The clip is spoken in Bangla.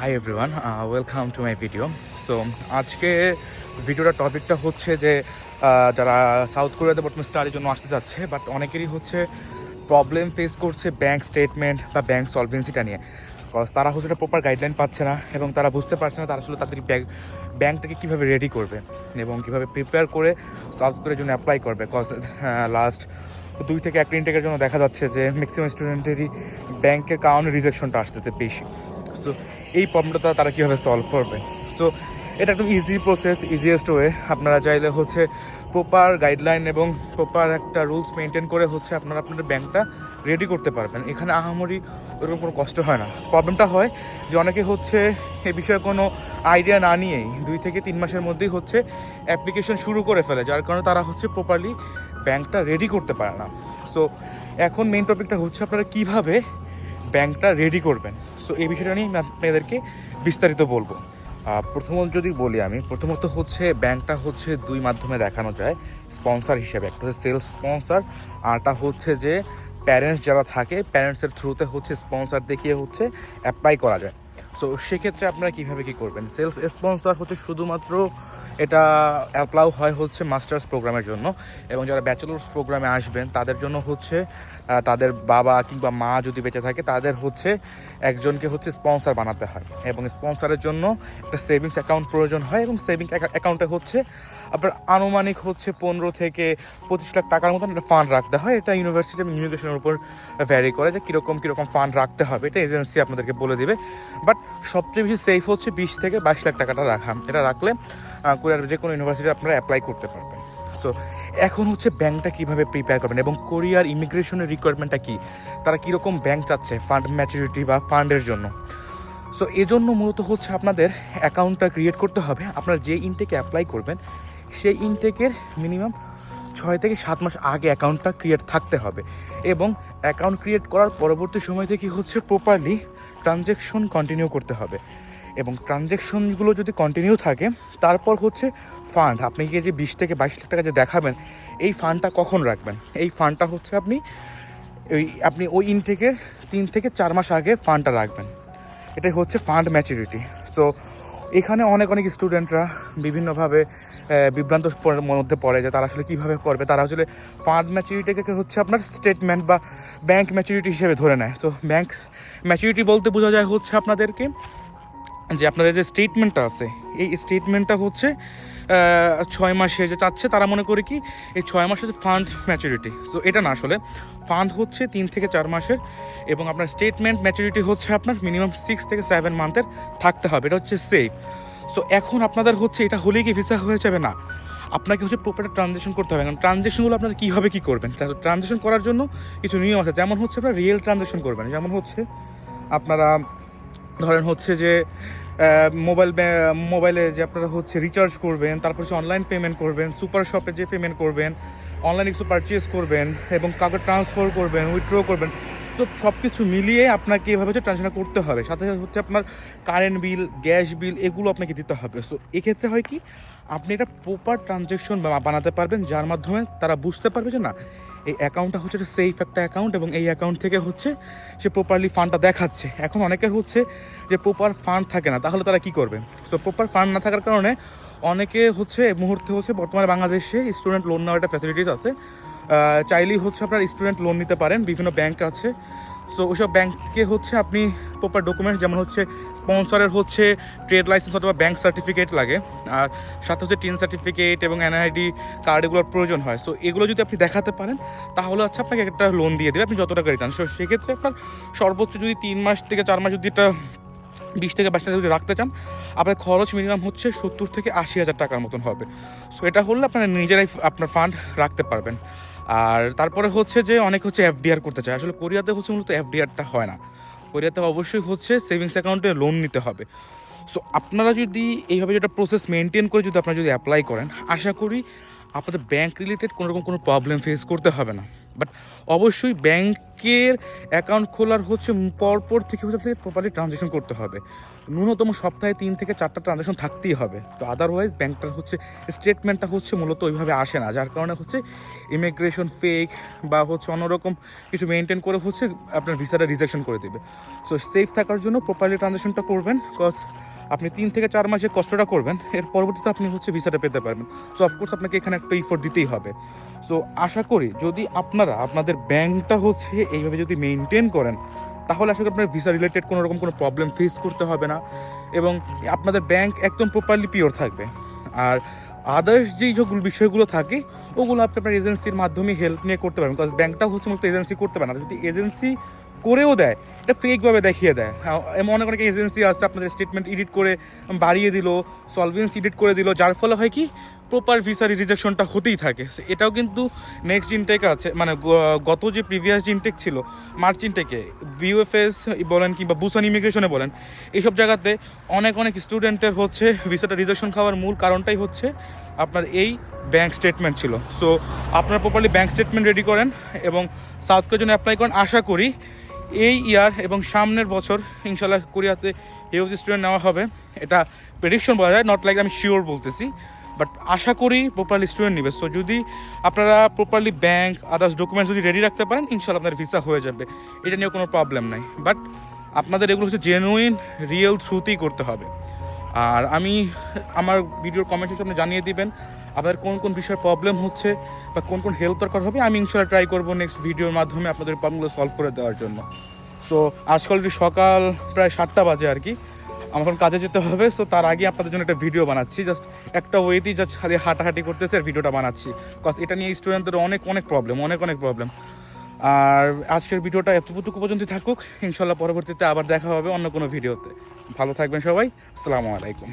Hi everyone, welcome to my video. So আজকে ভিডিওটার টপিকটা হচ্ছে যে যারা সাউথ কোরিয়াতে বর্তমানে স্টাডির জন্য আসতে যাচ্ছে, বাট অনেকেরই হচ্ছে প্রবলেম ফেস করছে ব্যাঙ্ক স্টেটমেন্ট বা ব্যাঙ্ক সলভেন্সিটা নিয়ে। কজ তারা হচ্ছে একটা প্রপার গাইডলাইন পাচ্ছে না এবং তারা বুঝতে পারছে না তারা আসলে তাদের ব্যাঙ্কটাকে কীভাবে রেডি করবে এবং কীভাবে প্রিপেয়ার করে সাউথ কোরিয়ার জন্য অ্যাপ্লাই করবে। কজ লাস্ট 2 থেকে 1 ইনটেকের জন্য দেখা যাচ্ছে যে ম্যাক্সিমাম স্টুডেন্টেরই ব্যাংকের কারণে রিজেকশনটা আসতেছে বেশি। সো এই প্রবলেমটা তারা কীভাবে সলভ করবে? সো এটা একদম ইজি প্রসেস, ইজিয়েস্ট ওয়ে। আপনারা চাইলে হচ্ছে প্রপার গাইডলাইন এবং প্রপার একটা রুলস মেনটেন করে হচ্ছে আপনারা আপনাদের ব্যাংকটা রেডি করতে পারবেন। এখানে আহামরি ওরকম কোনো কষ্ট হয় না। প্রবলেমটা হয় যে অনেকে হচ্ছে এ বিষয়ে কোনো আইডিয়া না নিয়েই 2 থেকে 3 মাসের মধ্যেই হচ্ছে অ্যাপ্লিকেশন শুরু করে ফেলে, যার কারণে তারা হচ্ছে প্রপারলি ব্যাংকটা রেডি করতে পারে না। সো এখন মেইন টপিকটা হচ্ছে আপনারা কীভাবে ব্যাংকটা রেডি করবেন। সো এই বিষয়টা নিয়ে আপনাদেরকে বিস্তারিত বলবো। প্রথমত যদি বলি আমি, প্রথমত হচ্ছে ব্যাংকটা হচ্ছে 2 মাধ্যমে দেখানো যায় স্পন্সর হিসেবে। একটা হচ্ছে সেলফ স্পন্সর, আরটা হচ্ছে যে প্যারেন্টস যারা থাকে প্যারেন্টসের থ্রুতে হচ্ছে স্পন্সর দেখিয়ে হচ্ছে অ্যাপ্লাই করা যায়। সো সেক্ষেত্রে আপনারা কীভাবে কী করবেন? সেলফ স্পন্সর হচ্ছে শুধুমাত্র এটা অ্যাপ্লাউ হয় হচ্ছে মাস্টার্স প্রোগ্রামের জন্য, এবং যারা ব্যাচেলার্স প্রোগ্রামে আসবেন তাদের জন্য হচ্ছে তাদের বাবা কিংবা মা যদি বেঁচে থাকে তাদের হচ্ছে একজনকে হচ্ছে স্পন্সর বানাতে হয়, এবং স্পন্সরের জন্য একটা সেভিংস অ্যাকাউন্ট প্রয়োজন হয়, এবং সেভিংস অ্যাকাউন্টে হচ্ছে আপনার আনুমানিক হচ্ছে 15 থেকে 25 লাখ টাকার মতন একটা ফান্ড রাখতে হয়। এটা ইউনিভার্সিটি এবং ইমিগ্রেশনের উপর ভ্যারি করে যে কীরকম ফান্ড রাখতে হবে, এটা এজেন্সি আপনাদেরকে বলে দেবে। বাট সবচেয়ে বেশি সেফ হচ্ছে 20 থেকে 22 লাখ টাকাটা রাখা। এটা রাখলে কোরিয়ার যে কোনো ইউনিভার্সিটি আপনারা অ্যাপ্লাই করতে পারবেন। সো এখন হচ্ছে ব্যাংকটা কীভাবে প্রিপেয়ার করবেন এবং কোরিয়ার ইমিগ্রেশনের রিকোয়ারমেন্টটা কী, তারা কীরকম ব্যাংক চাচ্ছে ফান্ড ম্যাচুরিটি বা ফান্ডের জন্য। সো এজন্য মূলত হচ্ছে আপনাদের অ্যাকাউন্টটা ক্রিয়েট করতে হবে। আপনারা যে ইনটেকে অ্যাপ্লাই করবেন সেই ইনটেকের মিনিমাম 6 থেকে 7 মাস আগে অ্যাকাউন্টটা ক্রিয়েট থাকতে হবে, এবং অ্যাকাউন্ট ক্রিয়েট করার পরবর্তী সময় থেকে হচ্ছে প্রপারলি ট্রানজ্যাকশন কন্টিনিউ করতে হবে। এবং ট্রানজ্যাকশনগুলো যদি কন্টিনিউ থাকে তারপর হচ্ছে ফান্ড আপনি গিয়ে যে 20 থেকে 22 লাখ টাকা যে দেখাবেন, এই ফান্ডটা কখন রাখবেন? এই ফান্ডটা হচ্ছে আপনি ওই ইনটেকের 3 থেকে 4 মাস আগে ফান্ডটা রাখবেন। এটাই হচ্ছে ফান্ড ম্যাচুরিটি। সো এখানে অনেক স্টুডেন্টরা বিভিন্নভাবে বিভ্রান্ত মধ্যে পড়ে যে তারা আসলে কীভাবে করবে। তারা আসলে ফান্ড ম্যাচুরিটিকে হচ্ছে আপনার স্টেটমেন্ট বা ব্যাংক ম্যাচুরিটি হিসেবে ধরে নেয়। সো ব্যাংক ম্যাচুরিটি বলতে বোঝা যায় হচ্ছে আপনাদেরকে যে আপনাদের যে স্টেটমেন্টটা আছে এই স্টেটমেন্টটা হচ্ছে 6 মাসে যে চাচ্ছে, তারা মনে করে কি এই 6 মাসের যে ফান্ড ম্যাচুরিটি। সো এটা না, আসলে ফান্ড হচ্ছে 3 থেকে 4 মাসের, এবং আপনার স্টেটমেন্ট ম্যাচুরিটি হচ্ছে আপনার মিনিমাম 6 থেকে 7 মান্থের থাকতে হবে। এটা হচ্ছে সেফ। সো এখন আপনাদের হচ্ছে এটা হলেই কি ভিসা হয়ে যাবে? না, আপনাকে হচ্ছে প্রপার ট্রানজ্যাকশন করতে হবে। কারণ ট্রানজ্যাকশনগুলো আপনারা কীভাবে কী করবেন, ট্রানজ্যাকশন করার জন্য কিছু নিয়ম আছে। যেমন হচ্ছে আপনারা রিয়েল ট্রানজ্যাকশন করবেন, যেমন হচ্ছে আপনারা ধরেন হচ্ছে যে মোবাইলে যে আপনারা হচ্ছে রিচার্জ করবেন, তারপর হচ্ছে অনলাইন পেমেন্ট করবেন, সুপার শপে যে পেমেন্ট করবেন, অনলাইনে কিছু পারচেস করবেন এবং কাউকে ট্রান্সফার করবেন, উইথড্র করবেন। সো সব কিছু মিলিয়ে আপনাকে এভাবে হচ্ছে ট্রানজ্যাকশন করতে হবে। সাথে হচ্ছে আপনার কারেন্ট বিল, গ্যাস বিল এগুলো আপনাকে দিতে হবে। সো এক্ষেত্রে হয় কি, আপনি এটা প্রপার ট্রানজ্যাকশন বানাতে পারবেন, যার মাধ্যমে তারা বুঝতে পারবে যে না, এই অ্যাকাউন্টটা হচ্ছে একটা সেফ একটা অ্যাকাউন্ট, এবং এই অ্যাকাউন্ট থেকে হচ্ছে সে প্রপারলি ফান্ডটা দেখাচ্ছে। এখন অনেকের হচ্ছে যে প্রপার ফান্ড থাকে না, তাহলে তারা কী করবে? সো প্রপার ফান্ড না থাকার কারণে অনেকে হচ্ছে এই মুহূর্তে হচ্ছে বর্তমানে বাংলাদেশে স্টুডেন্ট লোন নেওয়ার একটা ফ্যাসিলিটিস আছে। চাইলেই হচ্ছে আপনার স্টুডেন্ট লোন নিতে পারেন, বিভিন্ন ব্যাংক আছে। সো ওইসব ব্যাংককে হচ্ছে আপনি প্রপার ডকুমেন্টস, যেমন হচ্ছে স্পন্সরের হচ্ছে ট্রেড লাইসেন্স অথবা ব্যাংক সার্টিফিকেট লাগে, আর সাথে হচ্ছে টিন সার্টিফিকেট এবং এনআইডি কার্ড এগুলোর প্রয়োজন হয়। সো এগুলো যদি আপনি দেখাতে পারেন তাহলে হচ্ছে আপনাকে একটা লোন দিয়ে দেবে, আপনি যত টাকা চান। সো সেক্ষেত্রে আপনার সর্বোচ্চ যদি 3 মাস থেকে 4 মাস যদি একটা 20 থেকে 22 টাকা যদি রাখতে চান, আপনার খরচ মিনিমাম হচ্ছে 70 থেকে 80 হাজার টাকার মতন হবে। সো এটা হলে আপনারা নিজেরাই আপনার ফান্ড রাখতে পারবেন। আর তারপরে হচ্ছে যে অনেক হচ্ছে এফডিআর করতে চায়। আসলে কোরিয়াতে হচ্ছে মূলত এফডিআরটা হয় না, কোরিয়াতে অবশ্যই হচ্ছে সেভিংস অ্যাকাউন্টে লোন নিতে হবে। সো আপনারা যদি এইভাবে যেটা প্রসেস মেনটেন করে যদি আপনারা যদি অ্যাপ্লাই করেন, আশা করি আপনাদের ব্যাংক রিলেটেড কোনো রকম কোনো প্রবলেম ফেস করতে হবে না। বাট অবশ্যই ব্যাংকের অ্যাকাউন্ট খোলার হচ্ছে পরপর থেকে হচ্ছে আপনাকে প্রপারলি ট্রানজ্যাকশন করতে হবে। ন্যূনতম সপ্তাহে 3 থেকে 4টা ট্রানজ্যাকশন থাকতেই হবে। তো আদারওয়াইজ ব্যাংকটার হচ্ছে স্টেটমেন্টটা হচ্ছে মূলত ওইভাবে আসে না, যার কারণে হচ্ছে ইমিগ্রেশন ফেক বা হচ্ছে অন্যরকম কিছু মেনটেন করে হচ্ছে আপনার ভিসাটা রিজেকশন করে দেবে। সো সেফ থাকার জন্য প্রপারলি ট্রানজ্যাকশনটা করবেন, বিকজ আপনি 3 থেকে 4 মাস যে কষ্টটা করবেন এর পরবর্তীতে আপনি হচ্ছে ভিসাটা পেতে পারবেন। সো অফকোর্স আপনাকে এখানে একটা ইফোর্ট দিতেই হবে। সো আশা করি যদি আপনারা আপনাদের ব্যাংকটা হচ্ছে এইভাবে যদি মেনটেন করেন, তাহলে আসলে আপনার ভিসা রিলেটেড কোনো রকম কোনো প্রবলেম ফেস করতে হবে না এবং আপনাদের ব্যাংক একদম প্রপারলি পিওর থাকবে। আর আদার্স যেই যেগুলো বিষয়গুলো থাকে ওগুলো আপনি আপনার এজেন্সির মাধ্যমে হেল্প নিয়ে করতে পারবেন, বিকজ ব্যাংকটাও হচ্ছে মূলত এজেন্সি করতে পারে না। যদি এজেন্সি করেও দেয় এটা ফেকভাবে দেখিয়ে দেয়। এমন অনেক অনেক এজেন্সি আছে আপনাদের স্টেটমেন্ট এডিট করে বাড়িয়ে দিল, সলভেন্সি এডিট করে দিল, যার ফলে হয় কি প্রপার ভিসা রিজেকশনটা হতেই থাকে। এটাও কিন্তু নেক্সট ইনটেক আছে, মানে গত যে প্রিভিয়াস যে ইনটেক ছিল মার্চ ইনটেকে বিউএফএস বলেন কিংবা বুসান ইমিগ্রেশনে বলেন, এইসব জায়গাতে অনেক অনেক স্টুডেন্টের হচ্ছে ভিসাটা রিজেকশন খাওয়ার মূল কারণটাই হচ্ছে আপনার এই ব্যাঙ্ক স্টেটমেন্ট ছিল। সো আপনারা প্রপারলি ব্যাঙ্ক স্টেটমেন্ট রেডি করেন এবং সাউথ কোরিয়ার জন্য অ্যাপ্লাই করেন। আশা করি এই ইয়ার এবং সামনের বছর ইনশাল্লাহ কোরিয়াতে হিউজ স্টুডেন্ট নেওয়া হবে। এটা প্রেডিকশন বলা যায়, নট লাইক আমি শিওর বলতেছি, বাট আশা করি প্রপারলি স্টুডেন্ট নেবে। সো যদি আপনারা প্রপারলি ব্যাঙ্ক আদার্স ডকুমেন্টস যদি রেডি রাখতে পারেন, ইনশাল্লাহ আপনার ভিসা হয়ে যাবে, এটা নিয়ে কোনো প্রবলেম নাই। বাট আপনাদের এগুলো হচ্ছে জেনুইন রিয়েল থ্রুতেই করতে হবে। আর আমি আমার ভিডিওর কমেন্ট সেকশনে আপনি জানিয়ে দিবেন আপনাদের কোন কোন বিষয়ে প্রবলেম হচ্ছে বা কোন কোন হেল্প দরকার হবে। আমি ইনশাল্লাহ ট্রাই করবো নেক্সট ভিডিওর মাধ্যমে আপনাদের প্রবলেমগুলো সলভ করে দেওয়ার জন্য। সো আজকাল সকাল প্রায় 7টা বাজে আর কি, আমার এখন কাজে যেতে হবে। সো তার আগে আপনাদের জন্য একটা ভিডিও বানাচ্ছি, জাস্ট একটা ওয়েতেই জাস্ট হাঁটাহাঁটি করতেছে আর ভিডিওটা বানাচ্ছি, কজ এটা নিয়ে স্টুডেন্টদের অনেক প্রবলেম। আর আজকের ভিডিওটা এতটুকু পর্যন্ত থাকুক, ইনশাল্লাহ পরবর্তীতে আবার দেখা হবে অন্য কোনো ভিডিওতে। ভালো থাকবেন সবাই, আসসালামু আলাইকুম।